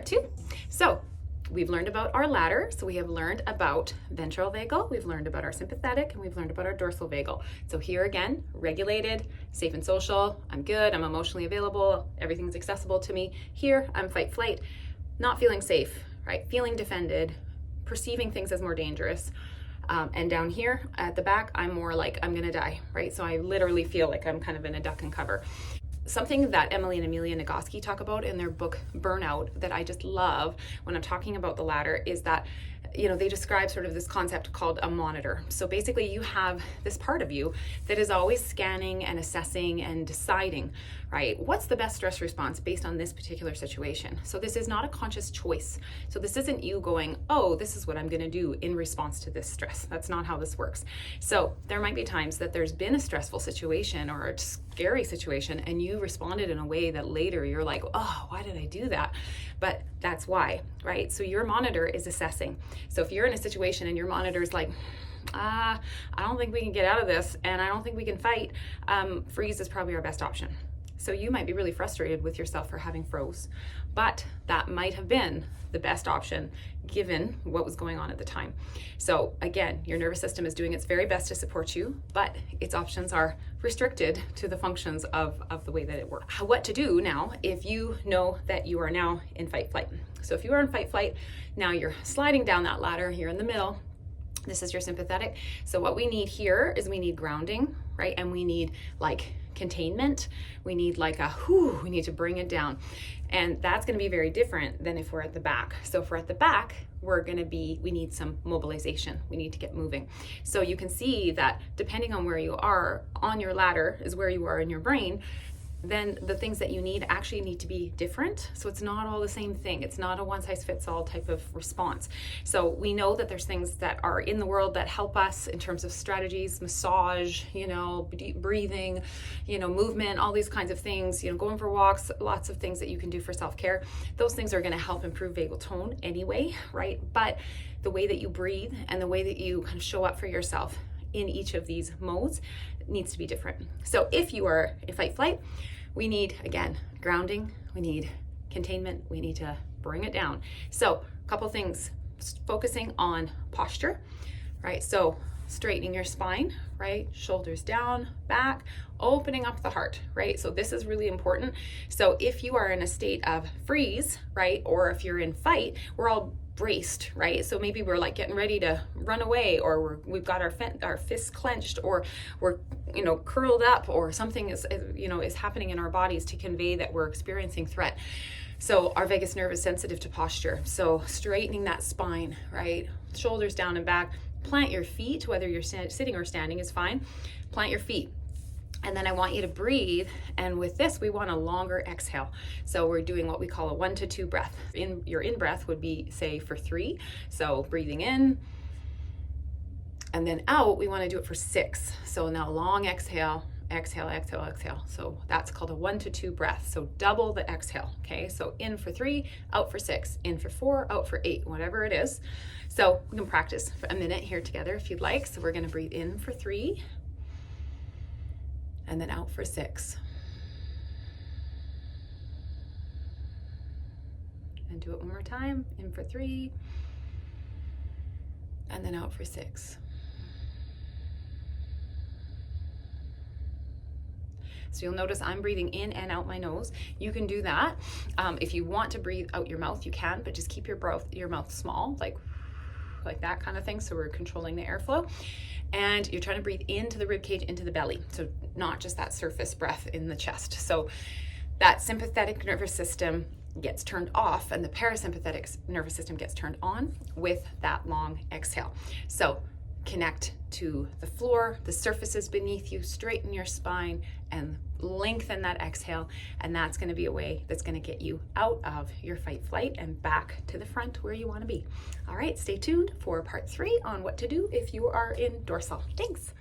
part 2. So we've learned about our ladder. So we have learned about ventral vagal, we've learned about our sympathetic, and we've learned about our dorsal vagal. So here again, regulated, safe and social, I'm good, I'm emotionally available, everything's accessible to me. Here, I'm fight flight, not feeling safe, right? Feeling defended, perceiving things as more dangerous. And down here at the back, I'm more like, I'm gonna die, right? So I literally feel like I'm kind of in a duck and cover. Something that Emily and Amelia Nagoski talk about in their book Burnout that I just love when I'm talking about the ladder is that, you know, they describe sort of this concept called a monitor. So basically you have this part of you that is always scanning and assessing and deciding, right? What's the best stress response based on this particular situation? So this is not a conscious choice. So this isn't you going, oh, this is what I'm gonna do in response to this stress. That's not how this works. So there might be times that there's been a stressful situation or a scary situation and you responded in a way that later you're like, oh, why did I do that? But that's why, right? So your monitor is assessing. So if you're in a situation and your monitor is like, I don't think we can get out of this and I don't think we can fight, freeze is probably our best option. So you might be really frustrated with yourself for having froze, but that might have been the best option given what was going on at the time. So again, your nervous system is doing its very best to support you, but its options are restricted to the functions of the way that it works. What to do now if you know that you are now in fight flight. So if you are in fight flight, now you're sliding down that ladder, you're in the middle. This is your sympathetic. So what we need here is we need grounding, right? And we need like containment. We need like a whoo, we need to bring it down. And that's going to be very different than if we're at the back. So if we're at the back, we need some mobilization. We need to get moving. So you can see that depending on where you are on your ladder is where you are in your brain. Then the things that you need actually need to be different. So it's not all the same thing. It's not a one size fits all type of response. So we know that there's things that are in the world that help us in terms of strategies, massage, you know, deep breathing, you know, movement, all these kinds of things, you know, going for walks, lots of things that you can do for self-care. Those things are going to help improve vagal tone anyway, right? But the way that you breathe and the way that you kind of show up for yourself in each of these modes needs to be different. So if you are in fight flight, we need, again, grounding, we need containment, we need to bring it down. So a couple things, focusing on posture, right? So straightening your spine, right? Shoulders down, back, opening up the heart, right? So this is really important. So if you are in a state of freeze, right? Or if you're in fight, we're all braced, right? So maybe we're like getting ready to run away, or we've got our fists clenched, or we're, you know, curled up, or something is happening in our bodies to convey that we're experiencing threat. So our vagus nerve is sensitive to posture. So straightening that spine, right? Shoulders down and back. Plant your feet, whether you're sitting or standing is fine. Plant your feet. And then I want you to breathe. And with this, we want a longer exhale. So we're doing what we call a 1 to 2 breath. Your in breath would be, say, for 3. So breathing in, and then out, we want to do it for 6. So now long exhale, exhale, exhale, exhale. So that's called a 1 to 2 breath. So double the exhale, okay? So in for 3, out for 6, in for 4, out for 8, whatever it is. So we can practice for a minute here together if you'd like. So we're going to breathe in for 3, and then out for 6. And do it one more time. In for 3, and then out for 6. So you'll notice I'm breathing in and out my nose. You can do that. If you want to breathe out your mouth, you can, but just keep your mouth small, like that kind of thing. So we're controlling the airflow. And you're trying to breathe into the rib cage, into the belly. So not just that surface breath in the chest. So that sympathetic nervous system gets turned off and the parasympathetic nervous system gets turned on with that long exhale. So connect to the floor, the surfaces beneath you, straighten your spine and lengthen that exhale. And that's going to be a way that's going to get you out of your fight flight and back to the front where you want to be. All right, stay tuned for part 3 on what to do if you are in dorsal. Thanks.